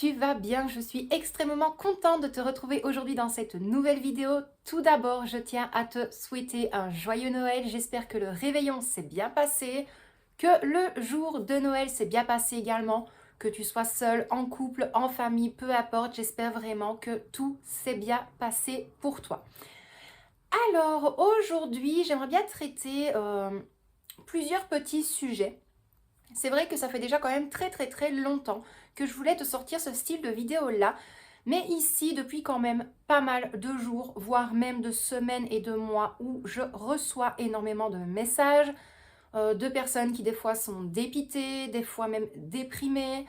tu vas bien? Je suis extrêmement contente de te retrouver aujourd'hui dans cette nouvelle vidéo. Tout d'abord, je tiens à te souhaiter un joyeux Noël. J'espère que le réveillon s'est bien passé, que le jour de Noël s'est bien passé également, que tu sois seul, en couple, en famille, peu importe. J'espère vraiment que tout s'est bien passé pour toi. Alors, aujourd'hui, j'aimerais bien traiter plusieurs petits sujets. C'est vrai que ça fait déjà quand même très longtemps que je voulais te sortir ce style de vidéo là, mais ici depuis quand même pas mal de jours, voire même de semaines et de mois où je reçois énormément de messages de personnes qui des fois sont dépitées, des fois même déprimées,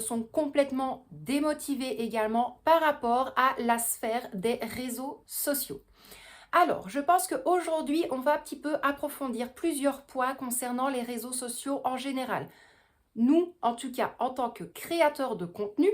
sont complètement démotivées également par rapport à la sphère des réseaux sociaux. Alors, je pense qu'aujourd'hui, on va un petit peu approfondir plusieurs points concernant les réseaux sociaux en général. Nous, en tout cas, en tant que créateurs de contenu,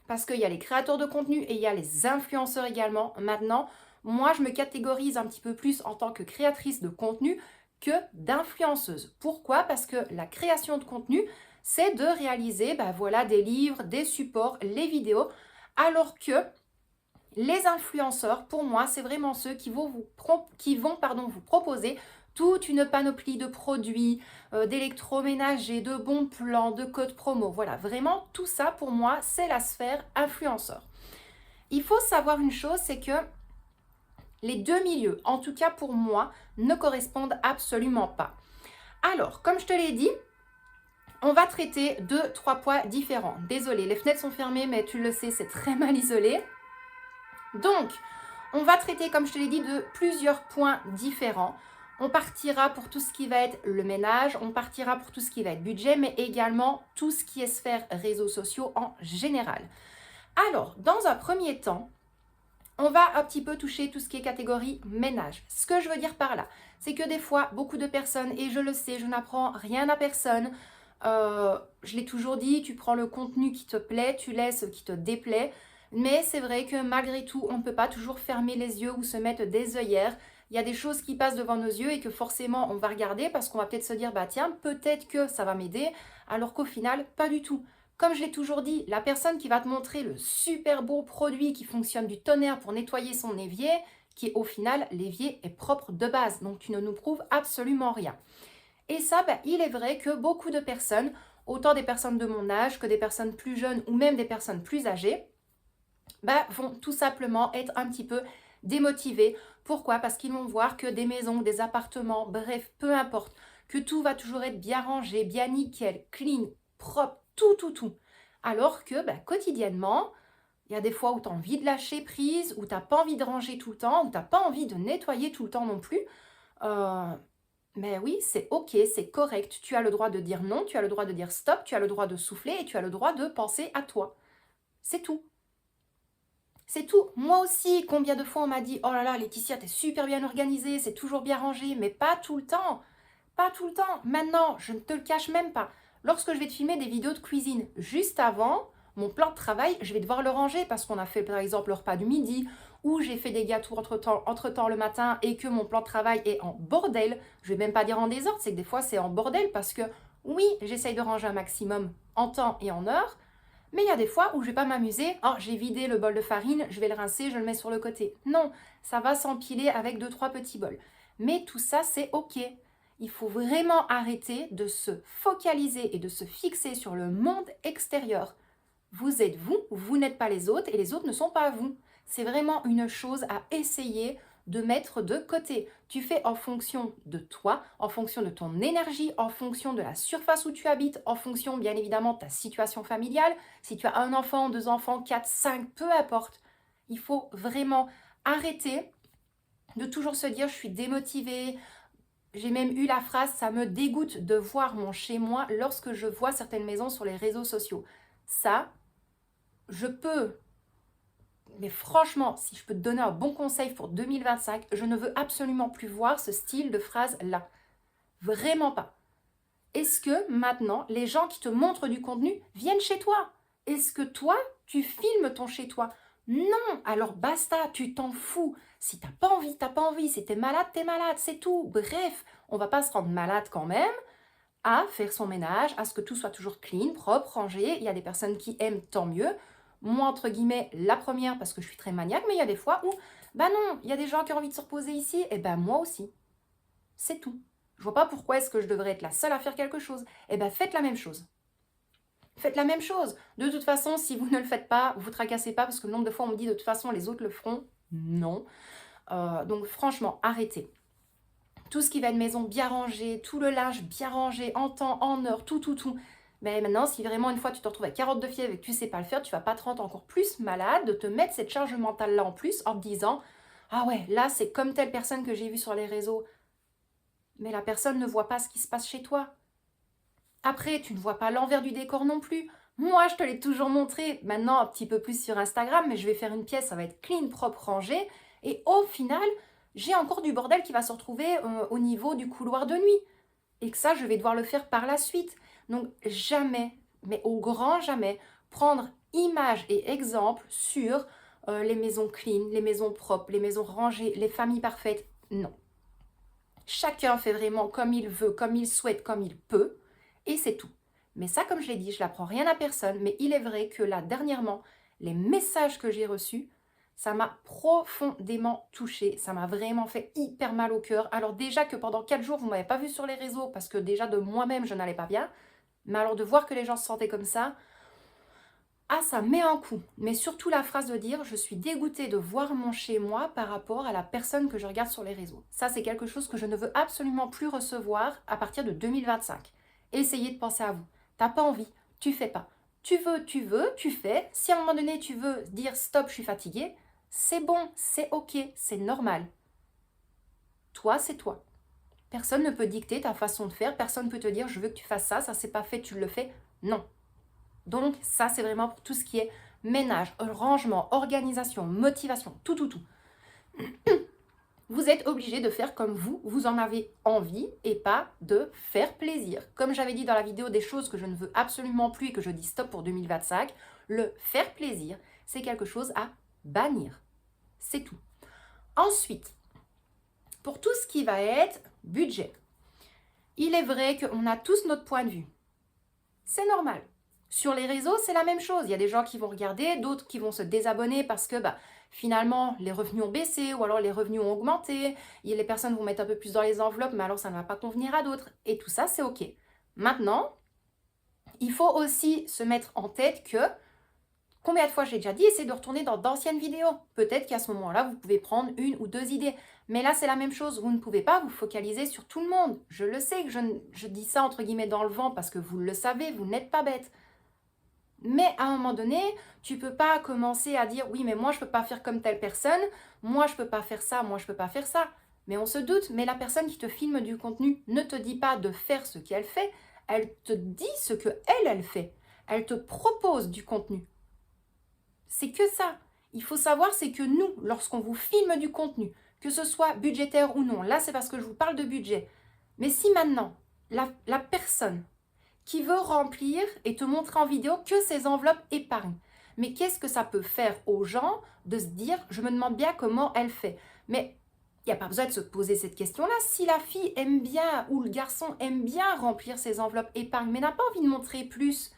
parce qu'il y a les créateurs de contenu et il y a les influenceurs également maintenant, moi, je me catégorise un petit peu plus en tant que créatrice de contenu que d'influenceuse. Pourquoi? Parce que la création de contenu, c'est de réaliser voilà, des livres, des supports, les vidéos, alors que les influenceurs, pour moi, c'est vraiment ceux qui vont vous proposer toute une panoplie de produits, d'électroménagers, de bons plans, de codes promo. Voilà, vraiment, tout ça, pour moi, c'est la sphère influenceur. Il faut savoir une chose, c'est que les deux milieux, en tout cas pour moi, ne correspondent absolument pas. Alors, comme je te l'ai dit, on va traiter de 3 points différents. Désolée, les fenêtres sont fermées, mais tu le sais, c'est très mal isolé. Donc, on va traiter, comme je te l'ai dit, de plusieurs points différents. On partira pour tout ce qui va être le ménage, on partira pour tout ce qui va être budget, mais également tout ce qui est sphère réseaux sociaux en général. Alors, dans un premier temps, on va un petit peu toucher tout ce qui est catégorie ménage. Ce que je veux dire par là, c'est que des fois, beaucoup de personnes, et je le sais, je n'apprends rien à personne, je l'ai toujours dit, tu prends le contenu qui te plaît, tu laisses ce qui te déplaît. Mais c'est vrai que malgré tout, on ne peut pas toujours fermer les yeux ou se mettre des œillères. Il y a des choses qui passent devant nos yeux et que forcément on va regarder parce qu'on va peut-être se dire, bah tiens, peut-être que ça va m'aider, alors qu'au final, pas du tout. Comme je l'ai toujours dit, la personne qui va te montrer le super beau produit qui fonctionne du tonnerre pour nettoyer son évier, qui au final, l'évier est propre de base, donc tu ne nous prouves absolument rien. Et ça, il est vrai que beaucoup de personnes, autant des personnes de mon âge que des personnes plus jeunes ou même des personnes plus âgées, vont tout simplement être un petit peu démotivés. Pourquoi? Parce qu'ils vont voir que des maisons, des appartements, bref, peu importe, que tout va toujours être bien rangé, bien nickel, clean, propre, tout. Alors que quotidiennement, il y a des fois où tu as envie de lâcher prise, où tu n'as pas envie de ranger tout le temps, où tu n'as pas envie de nettoyer tout le temps non plus. Mais oui, c'est ok, c'est correct. Tu as le droit de dire non, tu as le droit de dire stop, tu as le droit de souffler et tu as le droit de penser à toi. C'est tout. C'est tout. Moi aussi, combien de fois on m'a dit « Oh là là, Laetitia, t'es super bien organisée, c'est toujours bien rangé. » Mais pas tout le temps. Pas tout le temps. Maintenant, je ne te le cache même pas. Lorsque je vais te filmer des vidéos de cuisine, juste avant mon plan de travail, je vais devoir le ranger parce qu'on a fait par exemple le repas du midi ou j'ai fait des gâteaux entre-temps le matin et que mon plan de travail est en bordel. Je vais même pas dire en désordre, c'est que des fois c'est en bordel parce que oui, j'essaye de ranger un maximum en temps et en heure. Mais il y a des fois où je vais pas m'amuser. Oh, j'ai vidé le bol de farine, je vais le rincer, je le mets sur le côté. Non, ça va s'empiler avec 2-3 petits bols. Mais tout ça, c'est ok. Il faut vraiment arrêter de se focaliser et de se fixer sur le monde extérieur. Vous êtes vous, vous n'êtes pas les autres et les autres ne sont pas vous. C'est vraiment une chose à essayer de mettre de côté. Tu fais en fonction de toi, en fonction de ton énergie, en fonction de la surface où tu habites, en fonction bien évidemment de ta situation familiale. Si tu as un enfant, 2 enfants, 4, 5, peu importe. Il faut vraiment arrêter de toujours se dire je suis démotivée. J'ai même eu la phrase ça me dégoûte de voir mon chez moi lorsque je vois certaines maisons sur les réseaux sociaux. Ça, je peux, mais franchement, si je peux te donner un bon conseil pour 2025, je ne veux absolument plus voir ce style de phrase-là. Vraiment pas. Est-ce que maintenant, les gens qui te montrent du contenu viennent chez toi? Est-ce que toi, tu filmes ton chez toi? Non, alors basta, tu t'en fous. Si t'as pas envie, t'as pas envie. Si t'es malade, c'est tout. Bref, on va pas se rendre malade quand même. à faire son ménage, à ce que tout soit toujours clean, propre, rangé. Il y a des personnes qui aiment, tant mieux. Moi, entre guillemets, la première, parce que je suis très maniaque, mais il y a des fois où, bah non, il y a des gens qui ont envie de se reposer ici, et ben moi aussi. C'est tout. Je vois pas pourquoi est-ce que je devrais être la seule à faire quelque chose. Et ben faites la même chose. Faites la même chose. De toute façon, si vous ne le faites pas, vous tracassez pas, parce que le nombre de fois on me dit de toute façon les autres le feront. Non. Donc franchement, arrêtez. Tout ce qui va être maison bien rangée, tout le linge bien rangé, en temps, en heure, tout. Mais maintenant, si vraiment une fois tu te retrouves avec 40 de fièvre et que tu sais pas le faire, tu vas pas te rendre encore plus malade de te mettre cette charge mentale-là en plus en te disant « Ah ouais, là c'est comme telle personne que j'ai vue sur les réseaux. » Mais la personne ne voit pas ce qui se passe chez toi. Après, tu ne vois pas l'envers du décor non plus. Moi, je te l'ai toujours montré. Maintenant, un petit peu plus sur Instagram, mais je vais faire une pièce, ça va être clean, propre, rangé. Et au final, j'ai encore du bordel qui va se retrouver au niveau du couloir de nuit. Et que ça, je vais devoir le faire par la suite. Donc, jamais, mais au grand jamais, prendre image et exemple sur les maisons clean, les maisons propres, les maisons rangées, les familles parfaites. Non. Chacun fait vraiment comme il veut, comme il souhaite, comme il peut. Et c'est tout. Mais ça, comme je l'ai dit, je n'apprends rien à personne. Mais il est vrai que là, dernièrement, les messages que j'ai reçus, ça m'a profondément touchée. Ça m'a vraiment fait hyper mal au cœur. Alors déjà que pendant 4 jours, vous ne m'avez pas vu sur les réseaux parce que déjà de moi-même, je n'allais pas bien. Mais alors de voir que les gens se sentaient comme ça, ah, ça met un coup. Mais surtout la phrase de dire « je suis dégoûtée de voir mon chez moi par rapport à la personne que je regarde sur les réseaux ». Ça, c'est quelque chose que je ne veux absolument plus recevoir à partir de 2025. Essayez de penser à vous. T'as pas envie, tu fais pas. Tu veux, tu fais. Si à un moment donné, tu veux dire « stop, je suis fatiguée », c'est bon, c'est ok, c'est normal. Toi, c'est toi. Personne ne peut dicter ta façon de faire. Personne ne peut te dire « je veux que tu fasses ça, ça c'est pas fait, tu le fais ». Non. Donc ça, c'est vraiment pour tout ce qui est ménage, rangement, organisation, motivation, tout. Vous êtes obligé de faire comme vous en avez envie et pas de faire plaisir. Comme j'avais dit dans la vidéo des choses que je ne veux absolument plus et que je dis stop pour 2025, le faire plaisir, c'est quelque chose à bannir. C'est tout. Ensuite, pour tout ce qui va être budget, il est vrai qu'on a tous notre point de vue. C'est normal. Sur les réseaux, c'est la même chose. Il y a des gens qui vont regarder, d'autres qui vont se désabonner parce que finalement, les revenus ont baissé ou alors les revenus ont augmenté. Les personnes vont mettre un peu plus dans les enveloppes, mais alors ça ne va pas convenir à d'autres. Et tout ça, c'est OK. Maintenant, il faut aussi se mettre en tête que, combien de fois j'ai déjà dit, essayez de retourner dans d'anciennes vidéos. Peut-être qu'à ce moment-là, vous pouvez prendre 1 ou 2 idées. Mais là, c'est la même chose. Vous ne pouvez pas vous focaliser sur tout le monde. Je le sais que je dis ça entre guillemets dans le vent parce que vous le savez, vous n'êtes pas bête. Mais à un moment donné, tu ne peux pas commencer à dire « oui, mais moi, je ne peux pas faire comme telle personne, moi, je ne peux pas faire ça, moi, je ne peux pas faire ça ». Mais on se doute, mais la personne qui te filme du contenu ne te dit pas de faire ce qu'elle fait, elle te dit ce qu'elle fait. Elle te propose du contenu. C'est que ça. Il faut savoir, c'est que nous, lorsqu'on vous filme du contenu, que ce soit budgétaire ou non, là, c'est parce que je vous parle de budget. Mais si maintenant, la personne qui veut remplir et te montrer en vidéo que ses enveloppes épargne. Mais qu'est-ce que ça peut faire aux gens de se dire « je me demande bien comment elle fait ». Mais il n'y a pas besoin de se poser cette question-là. Si la fille aime bien ou le garçon aime bien remplir ses enveloppes épargne, mais n'a pas envie de montrer plus,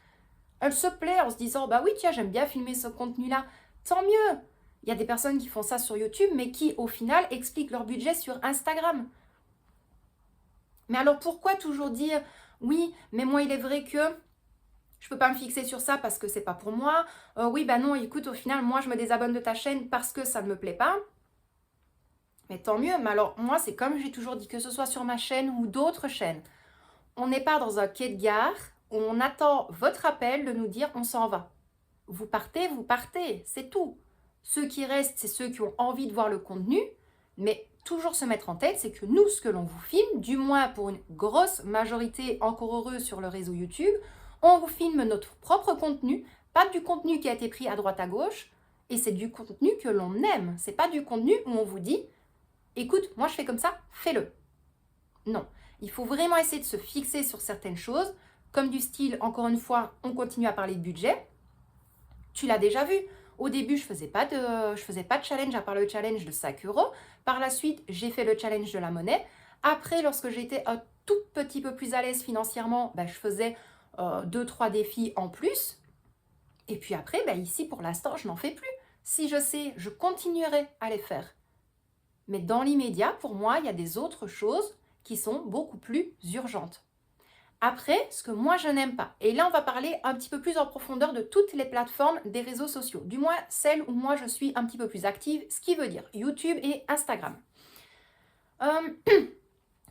elle se plaît en se disant « bah oui, tiens, j'aime bien filmer ce contenu-là », tant mieux. Il y a des personnes qui font ça sur YouTube, mais qui, au final, expliquent leur budget sur Instagram. Mais alors, pourquoi toujours dire « oui, mais moi, il est vrai que je ne peux pas me fixer sur ça parce que c'est pas pour moi. Oui, bah non, écoute, au final, moi, je me désabonne de ta chaîne parce que ça ne me plaît pas. » Mais tant mieux. Mais alors, moi, c'est comme j'ai toujours dit, que ce soit sur ma chaîne ou d'autres chaînes, on n'est pas dans un quai de gare où on attend votre appel de nous dire « on s'en va ». Vous partez, c'est tout. Ceux qui restent, c'est ceux qui ont envie de voir le contenu, mais toujours se mettre en tête, c'est que nous, ce que l'on vous filme, du moins pour une grosse majorité encore heureuse sur le réseau YouTube, on vous filme notre propre contenu, pas du contenu qui a été pris à droite à gauche, et c'est du contenu que l'on aime. C'est pas du contenu où on vous dit « écoute, moi je fais comme ça, fais-le ». Non, il faut vraiment essayer de se fixer sur certaines choses, comme du style, encore une fois, on continue à parler de budget. Tu l'as déjà vu. Au début, je faisais pas de challenge à part le challenge de 5 €. Par la suite, j'ai fait le challenge de la monnaie. Après, lorsque j'ai été un tout petit peu plus à l'aise financièrement, je faisais 2-3 défis en plus. Et puis après, ici, pour l'instant, je n'en fais plus. Si je sais, je continuerai à les faire. Mais dans l'immédiat, pour moi, il y a des autres choses qui sont beaucoup plus urgentes. Après, ce que moi, je n'aime pas, et là, on va parler un petit peu plus en profondeur de toutes les plateformes des réseaux sociaux, du moins celles où moi, je suis un petit peu plus active, ce qui veut dire YouTube et Instagram.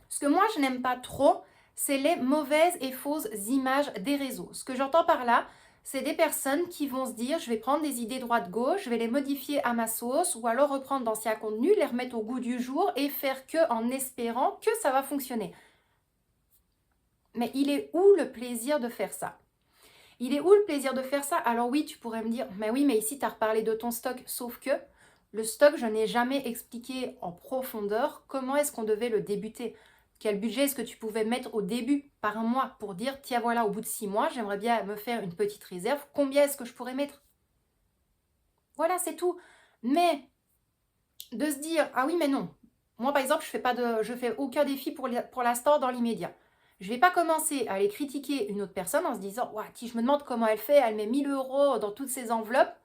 Ce que moi, je n'aime pas trop, c'est les mauvaises et fausses images des réseaux. Ce que j'entends par là, c'est des personnes qui vont se dire, je vais prendre des idées droite-gauche, je vais les modifier à ma sauce, ou alors reprendre d'anciens contenus, les remettre au goût du jour et faire que en espérant que ça va fonctionner. Mais il est où le plaisir de faire ça? Il est où le plaisir de faire ça? Alors oui, tu pourrais me dire, mais oui, mais ici, tu as reparlé de ton stock, sauf que le stock, je n'ai jamais expliqué en profondeur comment est-ce qu'on devait le débuter. Quel budget est-ce que tu pouvais mettre au début par mois pour dire, tiens voilà, au bout de 6 mois, j'aimerais bien me faire une petite réserve. Combien est-ce que je pourrais mettre? Voilà, c'est tout. Mais de se dire, ah oui, mais non. Moi, par exemple, je fais aucun défi pour l'instant dans l'immédiat. Je ne vais pas commencer à aller critiquer une autre personne en se disant, ouais, si je me demande comment elle fait, elle met 1000 euros dans toutes ses enveloppes.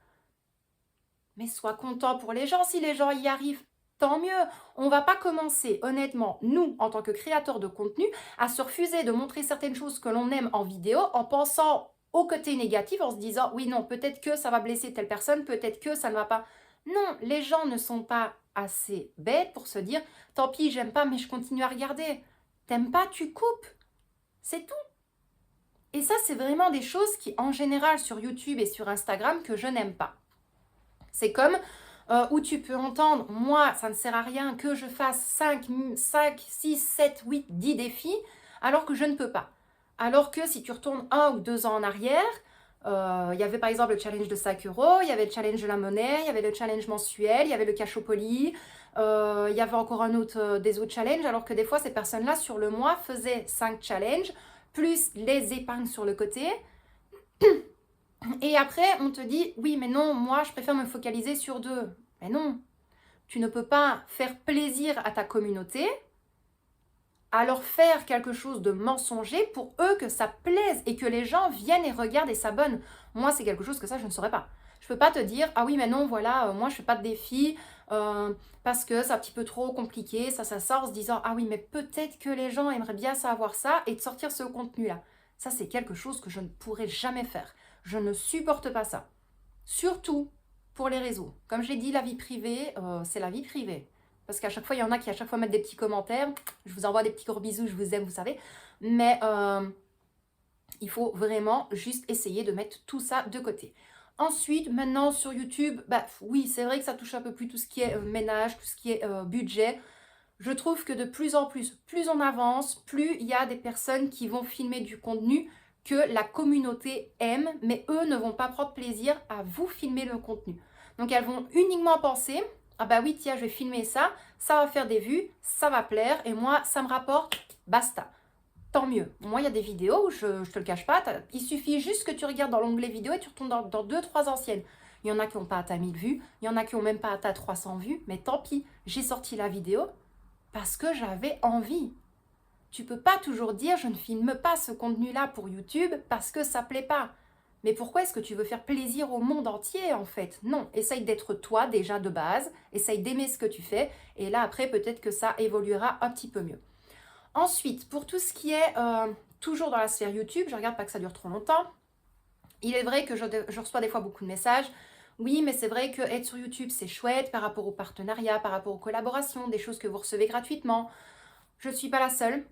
Mais sois content pour les gens, si les gens y arrivent, tant mieux. On ne va pas commencer, honnêtement, nous, en tant que créateurs de contenu, à se refuser de montrer certaines choses que l'on aime en vidéo en pensant au côté négatif, en se disant, oui, non, peut-être que ça va blesser telle personne, peut-être que ça ne va pas. Non, les gens ne sont pas assez bêtes pour se dire, tant pis, j'aime pas, mais je continue à regarder. T'aimes pas, tu coupes. C'est tout. Et ça, c'est vraiment des choses qui, en général, sur YouTube et sur Instagram, que je n'aime pas. C'est comme où tu peux entendre, moi, ça ne sert à rien que je fasse 5, 6, 7, 8, 10 défis, alors que je ne peux pas. Alors que si tu retournes 1 ou 2 ans en arrière, il y avait par exemple le challenge de 5 euros, il y avait le challenge de la monnaie, il y avait le challenge mensuel, il y avait le Cachopoly, il y avait encore un autre, des autres challenges, alors que des fois, ces personnes-là, sur le mois, faisaient 5 challenges, plus les épargnes sur le côté. Et après, on te dit, oui, mais non, moi, je préfère me focaliser sur 2. Mais non, tu ne peux pas faire plaisir à ta communauté, à leur faire quelque chose de mensonger pour eux que ça plaise et que les gens viennent et regardent et s'abonnent. Moi, c'est quelque chose que ça, je ne saurais pas. Je ne peux pas te dire, ah oui, mais non, voilà, moi, je ne fais pas de défi parce que c'est un petit peu trop compliqué, ça sort en se disant, ah oui, mais peut-être que les gens aimeraient bien savoir ça et de sortir ce contenu-là. Ça, c'est quelque chose que je ne pourrais jamais faire. Je ne supporte pas ça. Surtout pour les réseaux. Comme je l'ai dit, la vie privée, c'est la vie privée. Parce qu'à chaque fois, il y en a qui à chaque fois mettent des petits commentaires. Je vous envoie des petits gros bisous, je vous aime, vous savez. Mais il faut vraiment juste essayer de mettre tout ça de côté. Ensuite, maintenant sur YouTube, oui, c'est vrai que ça touche un peu plus tout ce qui est ménage, tout ce qui est budget. Je trouve que de plus en plus on avance, plus il y a des personnes qui vont filmer du contenu que la communauté aime, mais eux ne vont pas prendre plaisir à vous filmer le contenu. Donc elles vont uniquement penser, ah bah oui, tiens, je vais filmer ça, ça va faire des vues, ça va plaire, et moi, ça me rapporte, basta. Tant mieux. Moi, il y a des vidéos, je ne te le cache pas, il suffit juste que tu regardes dans l'onglet vidéo et tu retournes dans 2-3 anciennes. Il y en a qui n'ont pas atteint 1000 vues, il y en a qui n'ont même pas atteint 300 vues, mais tant pis, j'ai sorti la vidéo parce que j'avais envie. Tu peux pas toujours dire je ne filme pas ce contenu-là pour YouTube parce que ça plaît pas. Mais pourquoi est-ce que tu veux faire plaisir au monde entier en fait? Non, essaye d'être toi déjà de base, essaye d'aimer ce que tu fais et là après peut-être que ça évoluera un petit peu mieux. Ensuite, pour tout ce qui est toujours dans la sphère YouTube, je regarde pas que ça dure trop longtemps. Il est vrai que je reçois des fois beaucoup de messages. Oui, mais c'est vrai que être sur YouTube, c'est chouette par rapport aux partenariats, par rapport aux collaborations, des choses que vous recevez gratuitement. Je ne suis pas la seule.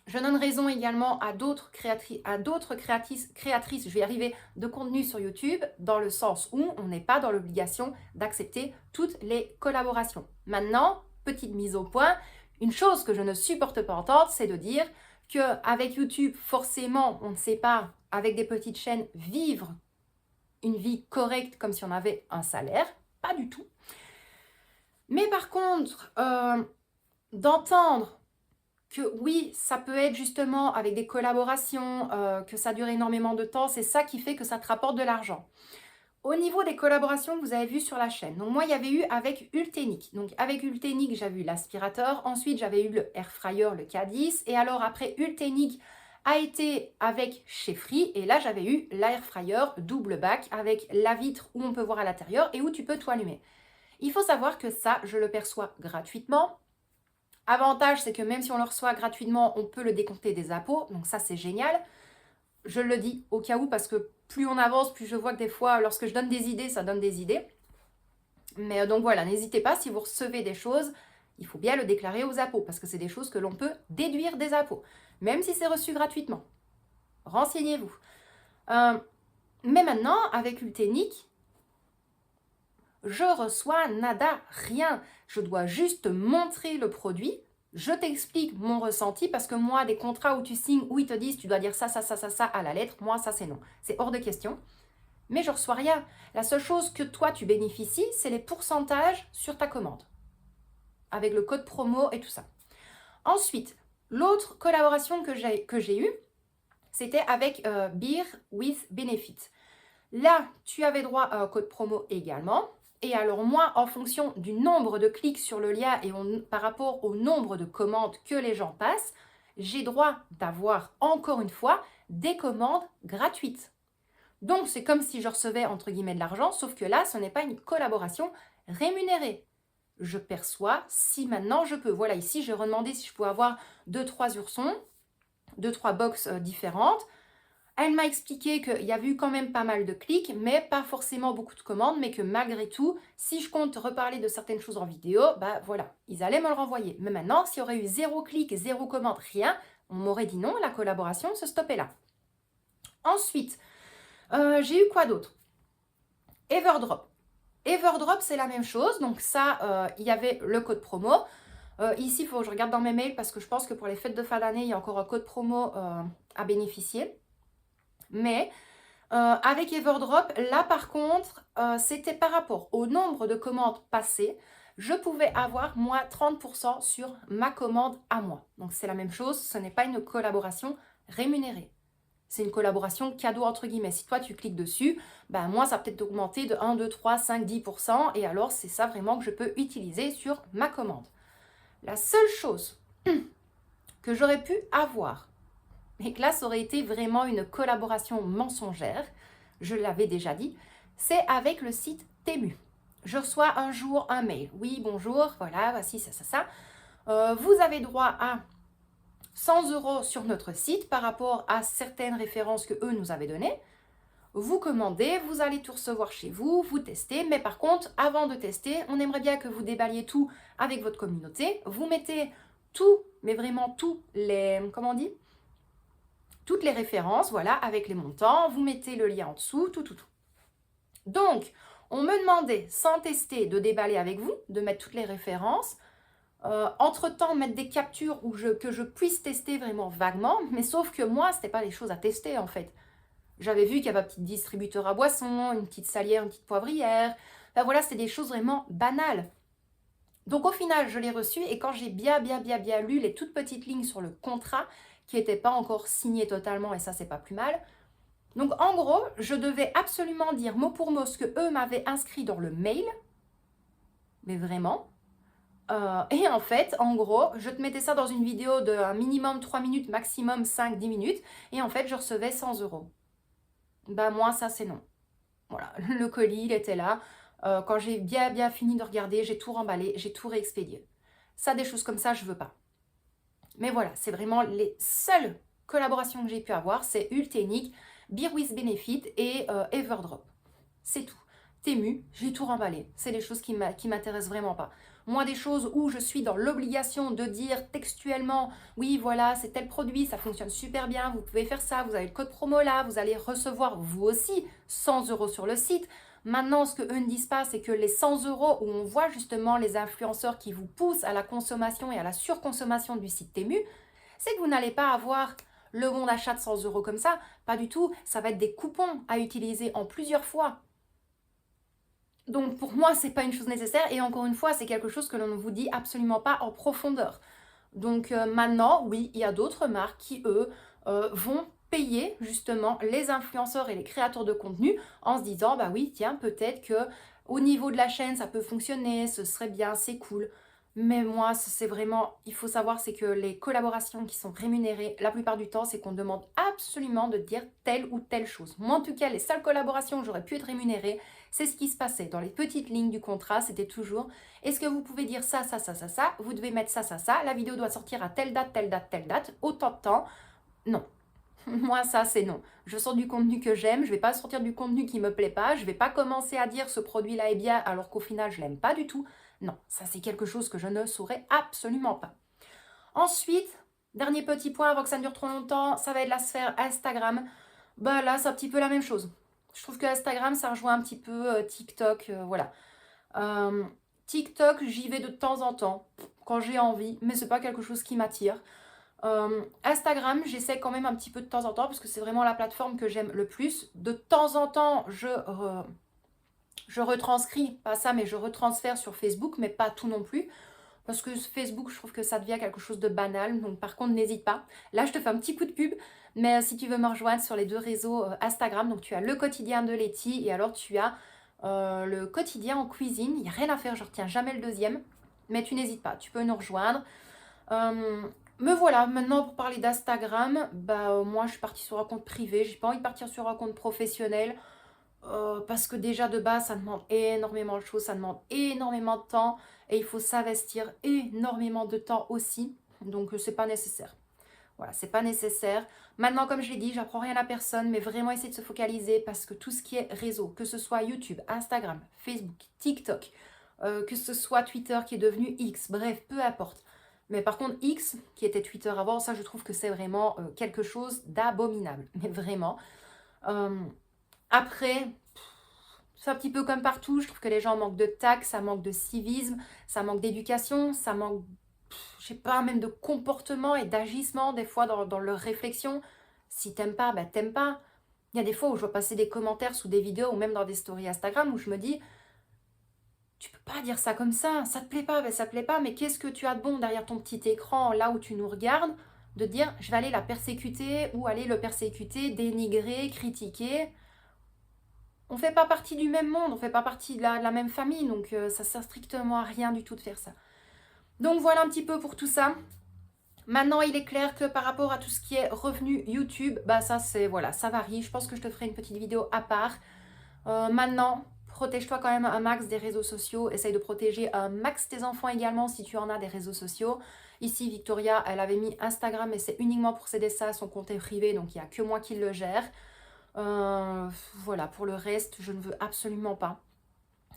Je donne raison également à d'autres créatrices, je vais y arriver, de contenu sur YouTube, dans le sens où on n'est pas dans l'obligation d'accepter toutes les collaborations. Maintenant, petite mise au point, une chose que je ne supporte pas entendre, c'est de dire qu'avec YouTube, forcément, on ne sait pas, avec des petites chaînes, vivre une vie correcte comme si on avait un salaire. Pas du tout. Mais par contre, d'entendre que oui, ça peut être justement avec des collaborations, que ça dure énormément de temps, c'est ça qui fait que ça te rapporte de l'argent. Au niveau des collaborations que vous avez vues sur la chaîne, donc moi il y avait eu avec Ultenic. Donc avec Ultenic, j'avais eu l'aspirateur, ensuite j'avais eu le air fryer, le K10, et alors après Ultenic a été avec chez Free, et là j'avais eu l'air fryer double bac avec la vitre où on peut voir à l'intérieur et où tu peux tout allumer. Il faut savoir que ça, je le perçois gratuitement. Avantage, c'est que même si on le reçoit gratuitement, on peut le décompter des impôts, donc ça c'est génial. Je le dis au cas où parce que plus on avance, plus je vois que des fois, lorsque je donne des idées, ça donne des idées. Mais donc voilà, n'hésitez pas, si vous recevez des choses, il faut bien le déclarer aux impôts parce que c'est des choses que l'on peut déduire des impôts, même si c'est reçu gratuitement. Renseignez-vous. Mais maintenant, avec Ultenic, je reçois nada, rien. Je dois juste montrer le produit. Je t'explique mon ressenti parce que moi, des contrats où tu signes, où ils te disent tu dois dire ça, ça, ça, ça, ça à la lettre, moi, ça, c'est non. C'est hors de question. Mais je reçois rien. La seule chose que toi, tu bénéficies, c'est les pourcentages sur ta commande. Avec le code promo et tout ça. Ensuite, l'autre collaboration que j'ai eue, c'était avec Beer with Benefit. Là, tu avais droit à un code promo également. Et alors moi, en fonction du nombre de clics sur le lien et par rapport au nombre de commandes que les gens passent, j'ai droit d'avoir encore une fois des commandes gratuites. Donc c'est comme si je recevais entre guillemets de l'argent, sauf que là, ce n'est pas une collaboration rémunérée. Je perçois si maintenant je peux. Voilà, ici, j'ai redemandé si je pouvais avoir 2-3 oursons, 2-3 box différentes. Elle m'a expliqué qu'il y avait eu quand même pas mal de clics, mais pas forcément beaucoup de commandes, mais que malgré tout, si je compte reparler de certaines choses en vidéo, bah voilà, ils allaient me le renvoyer. Mais maintenant, s'il y aurait eu 0 clic, 0 commande, rien, on m'aurait dit non, la collaboration se stoppait là. Ensuite, j'ai eu quoi d'autre? Everdrop. Everdrop, c'est la même chose. Donc ça, il y avait le code promo. Ici, il faut que je regarde dans mes mails parce que je pense que pour les fêtes de fin d'année, il y a encore un code promo à bénéficier. Mais avec Everdrop, là par contre, c'était par rapport au nombre de commandes passées. Je pouvais avoir moi 30% sur ma commande à moi. Donc c'est la même chose, ce n'est pas une collaboration rémunérée. C'est une collaboration cadeau entre guillemets. Si toi tu cliques dessus, ben moi ça va peut-être augmenter de 1, 2, 3, 5, 10%. Et alors c'est ça vraiment que je peux utiliser sur ma commande. La seule chose que j'aurais pu avoir, et que là, ça aurait été vraiment une collaboration mensongère, je l'avais déjà dit, c'est avec le site Temu. Je reçois un jour un mail. Oui, bonjour, voilà, voici ça, ça, ça. Vous avez droit à 100 € sur notre site par rapport à certaines références que eux nous avaient données. Vous commandez, vous allez tout recevoir chez vous, vous testez, mais par contre, avant de tester, on aimerait bien que vous déballiez tout avec votre communauté. Vous mettez tout, mais vraiment tous les, comment on dit, toutes les références, voilà, avec les montants, vous mettez le lien en dessous, tout. Donc, on me demandait, sans tester, de déballer avec vous, de mettre toutes les références, entre-temps, mettre des captures que je puisse tester vraiment vaguement, mais sauf que moi, ce n'était pas les choses à tester, en fait. J'avais vu qu'il y avait un petit distributeur à boissons, une petite salière, une petite poivrière, enfin voilà, c'était des choses vraiment banales. Donc, au final, je l'ai reçu, et quand j'ai bien lu les toutes petites lignes sur le contrat, qui n'était pas encore signé totalement, et ça, c'est pas plus mal. Donc, en gros, je devais absolument dire mot pour mot ce que eux m'avaient inscrit dans le mail, mais vraiment. Et en fait, en gros, je te mettais ça dans une vidéo de un minimum 3 minutes, maximum 5-10 minutes, et en fait, je recevais 100 €. Bah, moi, ça, c'est non. Voilà, le colis, il était là. Quand j'ai bien fini de regarder, j'ai tout remballé, j'ai tout réexpédié. Ça, des choses comme ça, je veux pas. Mais voilà, c'est vraiment les seules collaborations que j'ai pu avoir, c'est Ultenic, Beer with Benefit et Everdrop. C'est tout. Temu, j'ai tout remballé. C'est des choses qui m'intéressent vraiment pas. Moi, des choses où je suis dans l'obligation de dire textuellement, oui, voilà, c'est tel produit, ça fonctionne super bien, vous pouvez faire ça, vous avez le code promo là, vous allez recevoir vous aussi 100 € sur le site. Maintenant, ce que eux ne disent pas, c'est que les 100 € où on voit justement les influenceurs qui vous poussent à la consommation et à la surconsommation du site Temu, c'est que vous n'allez pas avoir le bon d'achat de 100 € comme ça. Pas du tout. Ça va être des coupons à utiliser en plusieurs fois. Donc pour moi, c'est pas une chose nécessaire. Et encore une fois, c'est quelque chose que l'on ne vous dit absolument pas en profondeur. Donc maintenant, oui, il y a d'autres marques qui, eux, vont payer justement les influenceurs et les créateurs de contenu en se disant, bah oui, tiens, peut-être que au niveau de la chaîne, ça peut fonctionner, ce serait bien, c'est cool. Mais moi, c'est vraiment, il faut savoir, c'est que les collaborations qui sont rémunérées, la plupart du temps, c'est qu'on demande absolument de dire telle ou telle chose. Moi, en tout cas, les seules collaborations où j'aurais pu être rémunérée, c'est ce qui se passait. Dans les petites lignes du contrat, c'était toujours, est-ce que vous pouvez dire ça, ça, ça, ça, ça, vous devez mettre ça, ça, ça, la vidéo doit sortir à telle date, telle date, telle date, autant de temps. Non. Moi, ça, c'est non. Je sors du contenu que j'aime, je vais pas sortir du contenu qui me plaît pas, je vais pas commencer à dire ce produit-là est bien alors qu'au final, je l'aime pas du tout. Non, ça, c'est quelque chose que je ne saurais absolument pas. Ensuite, dernier petit point avant que ça ne dure trop longtemps, ça va être la sphère Instagram. Bah là, c'est un petit peu la même chose. Je trouve que Instagram, ça rejoint un petit peu TikTok, voilà. Euh, TikTok, j'y vais de temps en temps, quand j'ai envie, mais c'est pas quelque chose qui m'attire. Instagram, j'essaie quand même un petit peu de temps en temps parce que c'est vraiment la plateforme que j'aime le plus. De temps en temps, je retranscris, pas ça, mais je retransfère sur Facebook, mais pas tout non plus. Parce que Facebook, je trouve que ça devient quelque chose de banal. Donc par contre, n'hésite pas. Là, je te fais un petit coup de pub. Mais si tu veux me rejoindre sur les deux réseaux Instagram, donc tu as le quotidien de Letty et alors tu as le quotidien en cuisine. Il n'y a rien à faire, je retiens jamais le deuxième. Mais tu n'hésites pas, tu peux nous rejoindre. Me voilà, maintenant pour parler d'Instagram, moi je suis partie sur un compte privé, j'ai pas envie de partir sur un compte professionnel parce que déjà de base ça demande énormément de choses, ça demande énormément de temps et il faut s'investir énormément de temps aussi, donc c'est pas nécessaire. Voilà, c'est pas nécessaire. Maintenant, comme je l'ai dit, j'apprends rien à personne, mais vraiment essayer de se focaliser parce que tout ce qui est réseau, que ce soit YouTube, Instagram, Facebook, TikTok, que ce soit Twitter qui est devenu X, bref, peu importe. Mais par contre, X, qui était Twitter avant, ça je trouve que c'est vraiment quelque chose d'abominable. Mais vraiment. Euh, Après, c'est un petit peu comme partout, je trouve que les gens manquent de tact, ça manque de civisme, ça manque d'éducation, ça manque, je sais pas, même de comportement et d'agissement des fois dans leur réflexion. Si t'aimes pas, t'aimes pas. Il y a des fois où je vois passer des commentaires sous des vidéos ou même dans des stories Instagram où je me dis, tu peux pas dire ça comme ça te plaît pas, ça te plaît pas, mais qu'est-ce que tu as de bon derrière ton petit écran, là où tu nous regardes, de dire je vais aller la persécuter ou aller le persécuter, dénigrer, critiquer. On fait pas partie du même monde, on fait pas partie de la même famille, donc ça sert strictement à rien du tout de faire ça. Donc voilà un petit peu pour tout ça. Maintenant, il est clair que par rapport à tout ce qui est revenu YouTube, ça c'est voilà, ça varie. Je pense que je te ferai une petite vidéo à part. Maintenant, protège-toi quand même un max des réseaux sociaux. Essaye de protéger un max tes enfants également si tu en as des réseaux sociaux. Ici, Victoria, elle avait mis Instagram, mais c'est uniquement pour s'aider ça. Son compte est privé, donc il n'y a que moi qui le gère. Voilà, pour le reste, je ne veux absolument pas.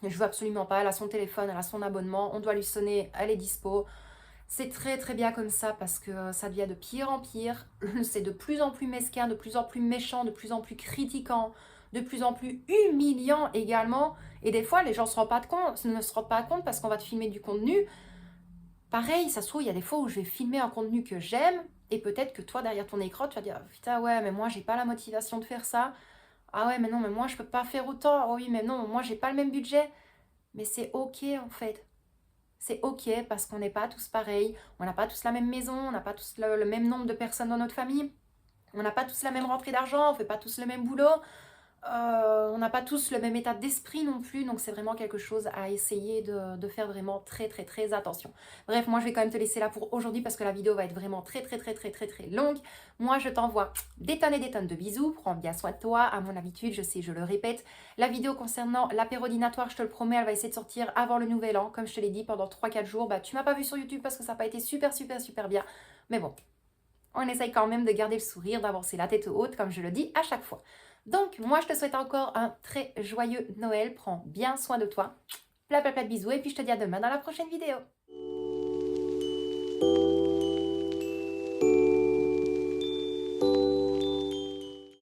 Je veux absolument pas. Elle a son téléphone, elle a son abonnement. On doit lui sonner, elle est dispo. C'est très très bien comme ça parce que ça devient de pire en pire. C'est de plus en plus mesquin, de plus en plus méchant, de plus en plus critiquant, de plus en plus humiliant également. Et des fois, les gens ne se rendent pas compte parce qu'on va te filmer du contenu. Pareil, ça se trouve, il y a des fois où je vais filmer un contenu que j'aime et peut-être que toi, derrière ton écran, tu vas dire putain, ouais, mais moi, j'ai pas la motivation de faire ça. Ah ouais, mais non, mais moi, je peux pas faire autant. Oh oui, mais non, moi, j'ai pas le même budget. Mais c'est ok en fait. C'est ok parce qu'on n'est pas tous pareils, on n'a pas tous la même maison, on n'a pas tous le même nombre de personnes dans notre famille, on n'a pas tous la même rentrée d'argent, on ne fait pas tous le même boulot, on n'a pas tous le même état d'esprit non plus, donc c'est vraiment quelque chose à essayer de faire vraiment très très très attention. Bref, moi je vais quand même te laisser là pour aujourd'hui parce que la vidéo va être vraiment très très très très très très longue. Moi je t'envoie des tonnes et des tonnes de bisous, prends bien soin de toi, à mon habitude, je sais, je le répète. La vidéo concernant l'apérodinatoire, je te le promets, elle va essayer de sortir avant le nouvel an, comme je te l'ai dit, pendant 3-4 jours. Tu m'as pas vu sur YouTube parce que ça n'a pas été super super super bien, mais bon, on essaye quand même de garder le sourire, d'avancer la tête haute, comme je le dis à chaque fois. Donc, moi, je te souhaite encore un très joyeux Noël. Prends bien soin de toi. Plein, plein, plein de bisous. Et puis, je te dis à demain dans la prochaine vidéo.